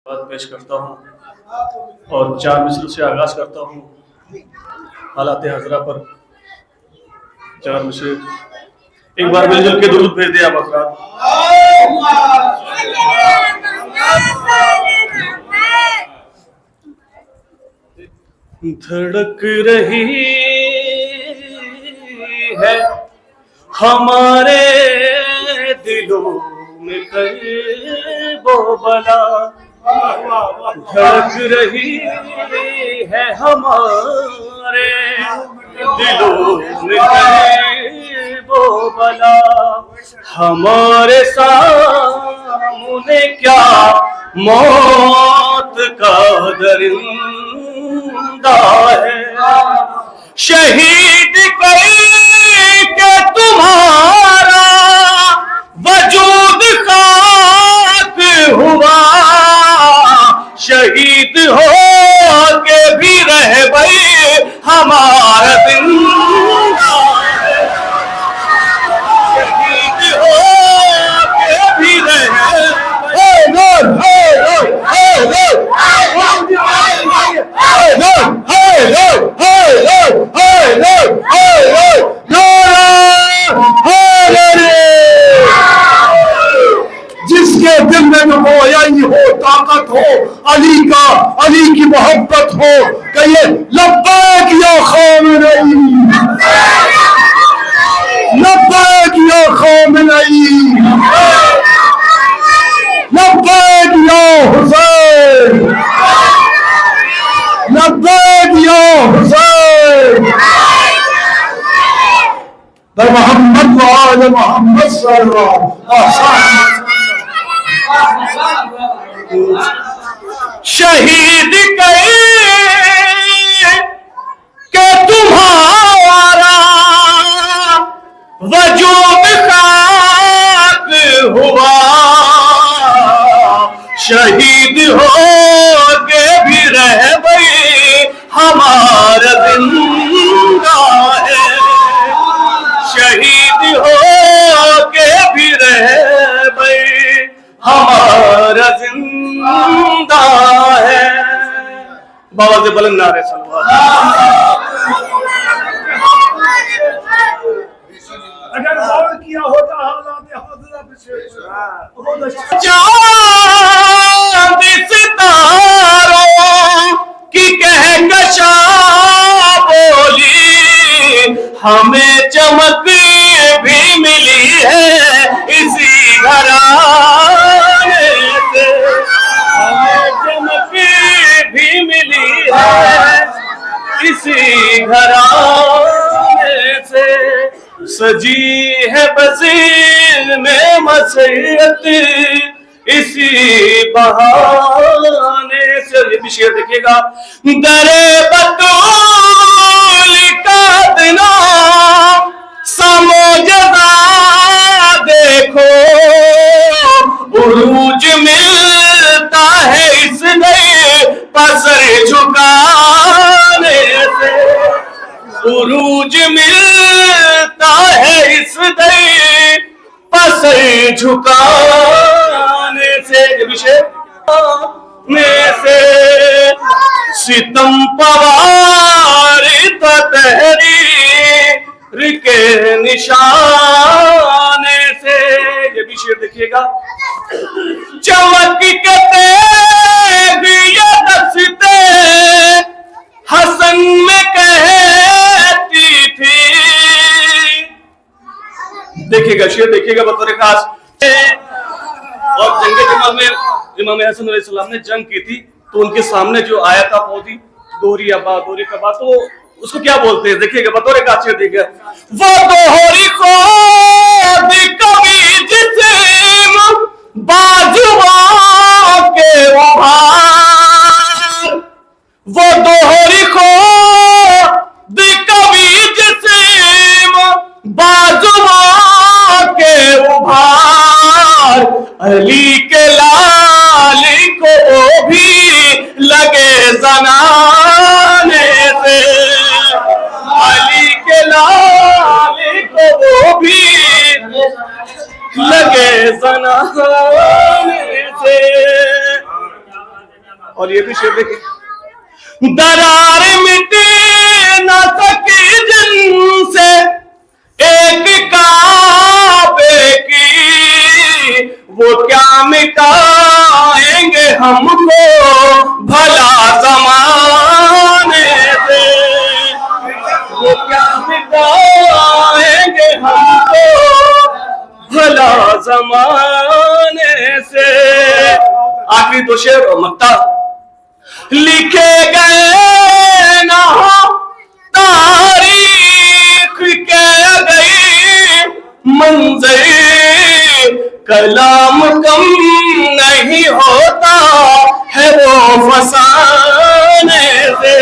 बात पेश करता हूँ और 4 मिसरों से आगाज करता हूँ। हालात हजरा पर 4 मिसरे एक बार मिलजुल के दुरूद भेज दे आप हजरात। धड़क रही है हमारे दिलों में वो बला, धड़क रही है हमारे दिलों में वो बला। हमारे सामने क्या मौत का दरिंदा है, शहीद करके तुम्हारा वजूद खाक हुआ, शहीद हो के भी रह गए हमारा जिंदा है, शहीद हो के भी रह जिसके दिल में नुमायाई हो, ताकत हो, अली की मोहब्बत हो, कहिए लब्बैक या खामेनी, लब्बैक या खामेनी, लब्बैक या हुसैन, लब्बैक या हुसैन। मोहम्मद व आले मोहम्मद सल्लल्लाहु अलैहि वसल्लम। शहीद के तुम्हारा वजूद खाक हुआ, शहीद हो के भी रह गए हमारा जिंदा है, शहीद हो के भी रह गए हमारा जिंदा है। बाबा से बुलंद नारे सल्लल्लाहु अगर गौर किया होता हालात चांद सितारों की कहकशा बोली, हमें चमक भी मिली है इसी घराने से, हमें चमक भी मिली है इसी घराने से, सजी है बज़ीर में मसैयत इसी बहाने से। ये भी शेर देखिएगा, दरे बतूल का दिना समोजदा देखो, उरूज मिलता है इस नए पसर झुकाने से, उरूज मिलता है इस नए पसर झुकाने से। से सितम पवार तहरीर के निशाने से। ये भी शेर देखिएगा, चमक के तेग ये दस्ते हसन में कहती थी। देखिएगा शेर देखिएगा बतौर खास। और जंगे जमल में इमाम हसन अलैहिस्सलाम ने जंग की थी, तो उनके सामने जो आया था पौधी दोहरी अबा दोहरी कबा, तो उसको क्या बोलते हैं देखिएगा बतौर खास शेर देखिएगा, वो दोहरी खोद कमीज से बाजुओं के उभार, वो दोहरी खोद कमीज से बाजुओं के उभार, अली के लाल को भी लगे जनाने से, अली के लाल को भी लगे और ये भी शेर देखिए, दरार मिटे न सकी जिनसे एक काबे की, वो क्या मिटाएंगे हमको भला ज़माने से, वो क्या मिटाएंगे हमको भला ज़माने से। आखिरी दो शेर और मक्ता, लिखे गए ना हो तारीख के गई मंज़र, कलाम कम नहीं होता है वो फसाने से।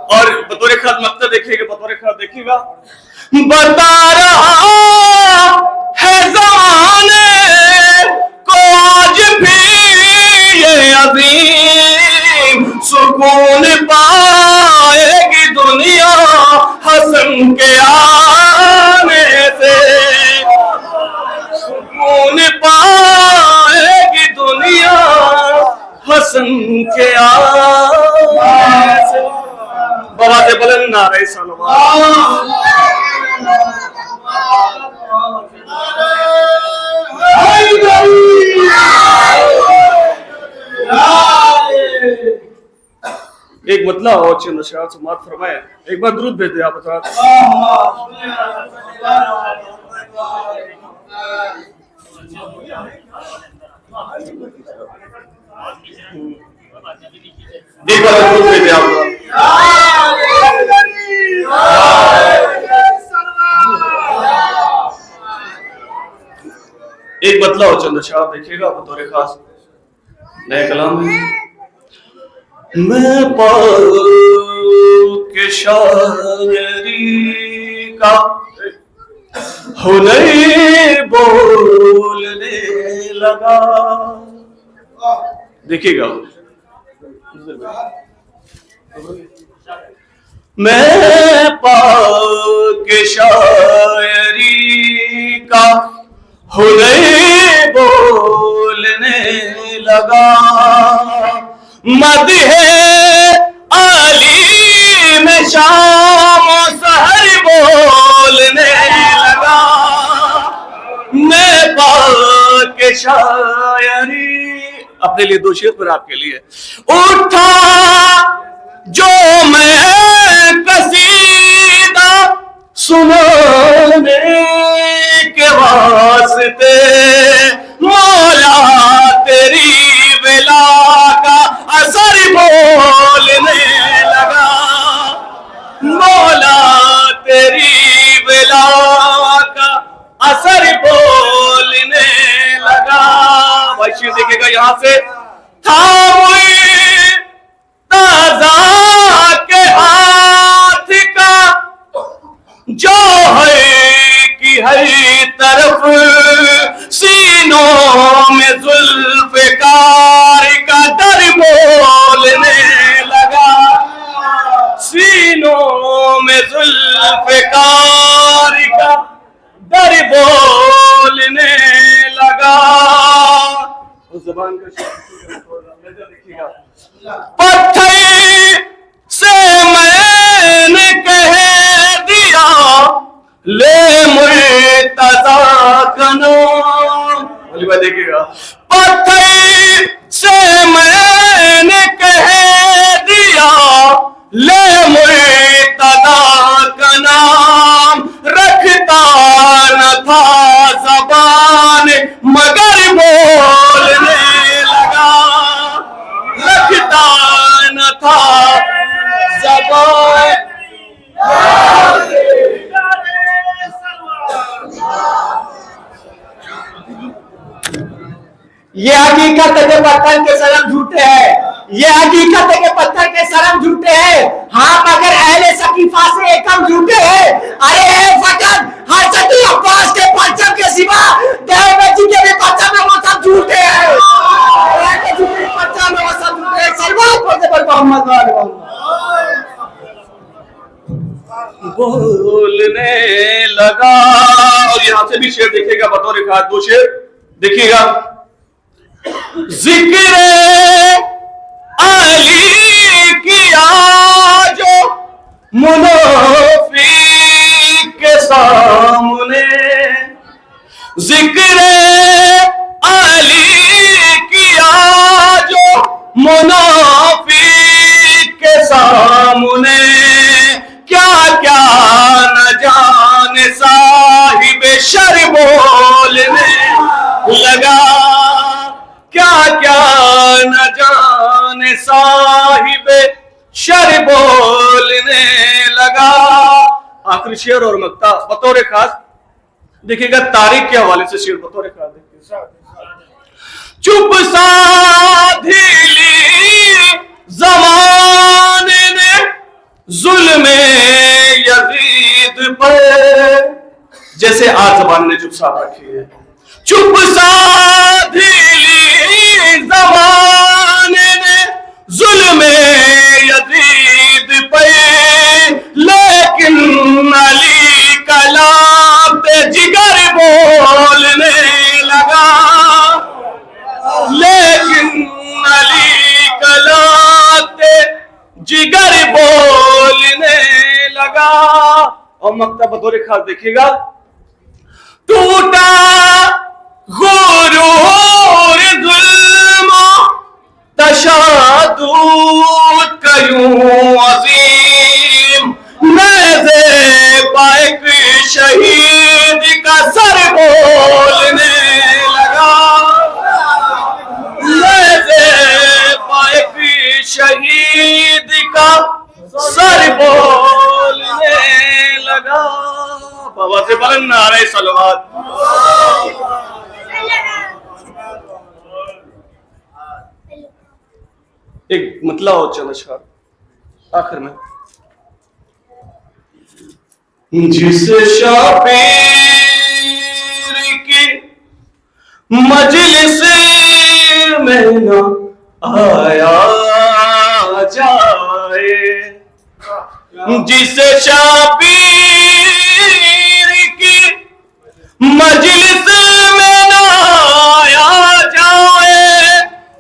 और बतौर खास मक्ता देखिएगा, बतौर खास देखिएगा, बता रहा है ज़माने को आज भी ये अज़ीम, सुकून पाएगी दुनिया हसन के आने से, सुकून पाएगी दुनिया हसन के आने से। बाबा से बुलंद नारे सलवात। एक मतलब और चंद अशआर समाअत फरमाए, एक बार दुरूद भेज दे आप हज़रात। एक बार दुरूद भेज दे आप। एक बतला और चंद अशआर देखिएगा बतौर खास नए कलाम में। मैं पाक शायरी का हुनर बोलने लगा, देखिएगा, मैं पाक शायरी का हुनर बोलने लगा, मदहे आली में शाम सहर बोलने लगा, मैं पाक शायरी। अपने लिए दो शेर पर आपके लिए, उठा जो मैं कसीदा सुनाने के वास्ते, मौला तेरी विला का असर बोलने लगा, मौला तेरी विला का असर बोलने लगा। भाई शेर देखिएगा यहां से, था ताजा के हाथ का जो है कि हर तरफ सीनों में जुल्फ़कार का दर बोलने लगा, सीनों में जुल्फ़कार का दर बोलने लगा। उस ज़बान का देखिएगा, पत्थर से मैंने कह दिया ले मुर्तज़ा का नाम, देखिएगा, पत्थर से मैंने कह दिया ले मुर्तज़ा का नाम, रखता न था ज़बान मगर बोलने लगा, रखता न था ज़बान। ये हकीकत है कि पत्थर के सनम झूठे हैं, ये हकीकत है कि पत्थर के सनम झूठे हैं, हाँ मगर अहले सकीफा से एकम झूठे हैं। अरे फकत हज़रत अब्बास के परचम के सिवा देवबंद जी के भी परचम में वो सब झूठे हैं, परचम में वो सब झूठे हैं। सलवात पढ़ते पर मोहम्मद बोलने लगा। और यहां से भी शेर देखिएगा बतौर खास, दो शेर देखिएगा, जिक्र मुनाफिक के सामने जिक्र अली किया जो मुनाफिक के सामने क्या क्या न जाने साहिब शर बोलने लगा, क्या क्या न जाने साहिब शर बोलने लगा। आखिरी शेर और मक्ता बतौर खास देखिएगा, तारीख के हवाले से शेर बतौर खास देखिए। चुप साधी ली ज़माने ने जुल्मे यजीद पर, जैसे आज ज़बान ने चुप साध रखी है। चुप साधी ली ज़माने ने जुल्मे यजीद पर, लेकिन अली कलाम पे जिगर बोलने लगा, लेकिन अली कलाम पे जिगर बोलने लगा। और मक्ता बतौर खास देखिएगा, टूटा गुरूर जुल्म तशादुद कयूं अजीम, नेज़े पाक शहीद का सर बोलने लगा, नेज़े पाक शहीद का सर बोलने लगा। बाबा से बुलंद नारे सलवात। एक मतलब और चल अशआर आखिर में, जिस शाबीर की मजलिस में न आया जाए, जिस शाबीर की मजलिस में न आया जाए,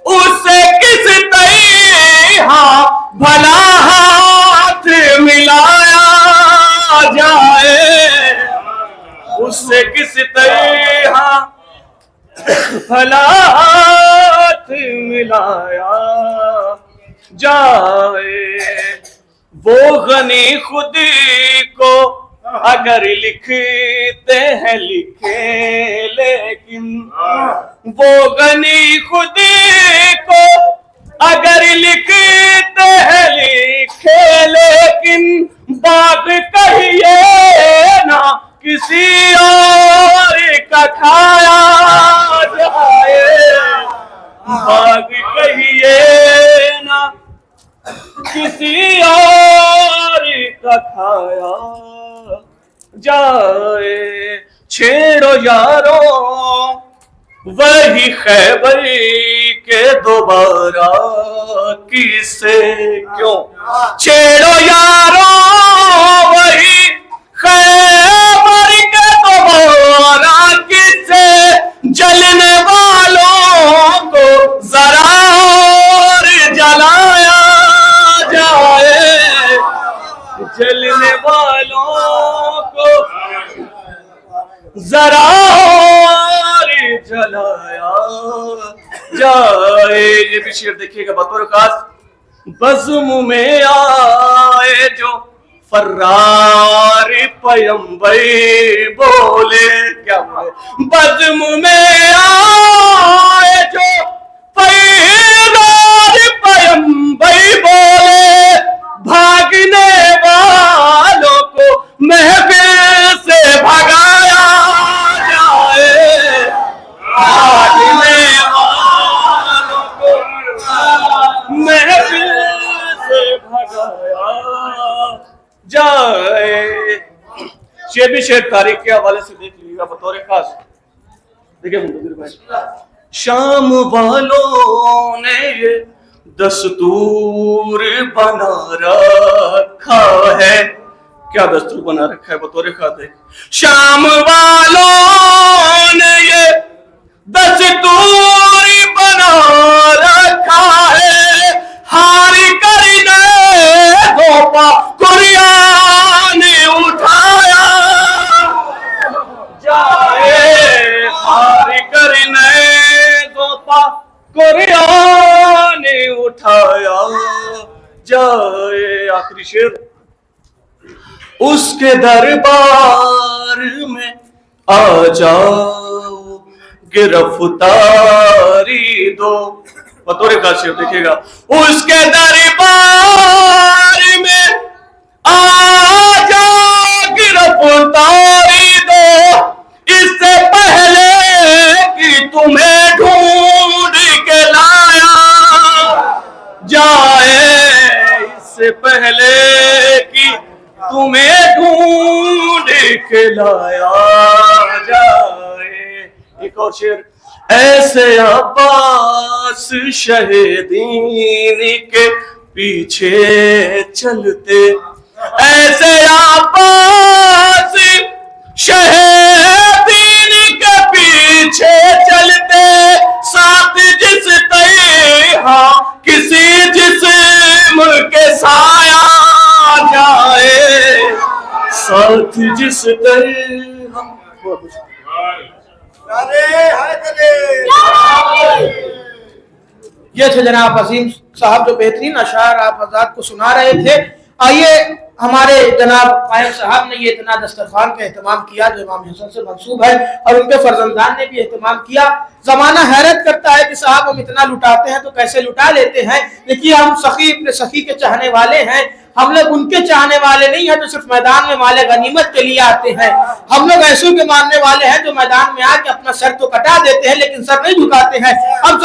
उससे किस तरह भला हाथ मिलाया जाए, उससे किस तरह भला हाथ मिलाया जाए। वो गनी खुद को अगर लिखते हैं लिखे, लेकिन वो गनी खुद को अगर लिखते हैं लिखे, लेकिन बाग कहिए ना किसी और का खाया जाए, बाग कहिए ना किसी और का खाया जाए। छेड़ो यारो वही खैबर के दोबारा किसे क्यों, छेड़ो यारो वही खैबर के दोबारा किसे, जलने वालों को जरा और जलाया जाए, जलने वालों को जरा और जलाया जाए। ये भी शेर देखिएगा बतौर खास, बज़्म में आए जो फर्रार पैगंबर बोले, क्या बोले, बज़्म में आए जो फर्रार पैगंबर बोले, भागने वालों को महफिल से भगाया जाए, भागने वालों को महफिल से भगाया जाए। शेर भी शेर तारीख के हवाले से देख लीजिएगा बतौर खास। देखिए मुंतज़िर भाई, शाम वालों ने ये दस्तूर बना रखा है, क्या दस्तूर बना रखा है बतौर खास। शाम वालों ने ये दस्तूर बना रखा है, हार करने गोपा कुरिया उठाया जाए। आखिरी शेर, उसके दरबार में आ जाओ, गिरफ्तारी दो। बतौर का शेर देखिएगा, उसके दरबार में आ जाओ, गिरफ्तारी दो, इससे पहले कि तुम्हें ढूंढ के लाया जाए, इससे पहले कि तुम्हें ढूंढ के लाया जाए। एक और शेर, ऐसे अब्बास शहीदीन के पीछे चलते, ऐसे अब्बास शहीदीन के पीछे चलते, साथ जिस तरह किसी जिस्म के साया जाए, साथ जिस तरह। ये थे जनाब अजीम साहब जो बेहतरीन अशार आप आजाद को सुना रहे थे। आइए हमारे जनाब फायद साहब ने ये इतना दस्तरखान का एहतमाम किया जो इमाम हसन से मंसूब है और उनके फर्जंदान ने भी एहतमाम किया। जमाना हैरत करता है कि साहब हम इतना लुटाते हैं तो कैसे लुटा लेते हैं। देखिए हम सखी अपने सखी के चाहने वाले हैं, हम लोग उनके चाहने वाले नहीं है जो सिर्फ मैदान में माले गनीमत के लिए आते हैं। हम लोग ऐसों के मानने वाले हैं जो मैदान में आके अपना सर तो कटा देते हैं लेकिन सर नहीं झुकाते हैं। अब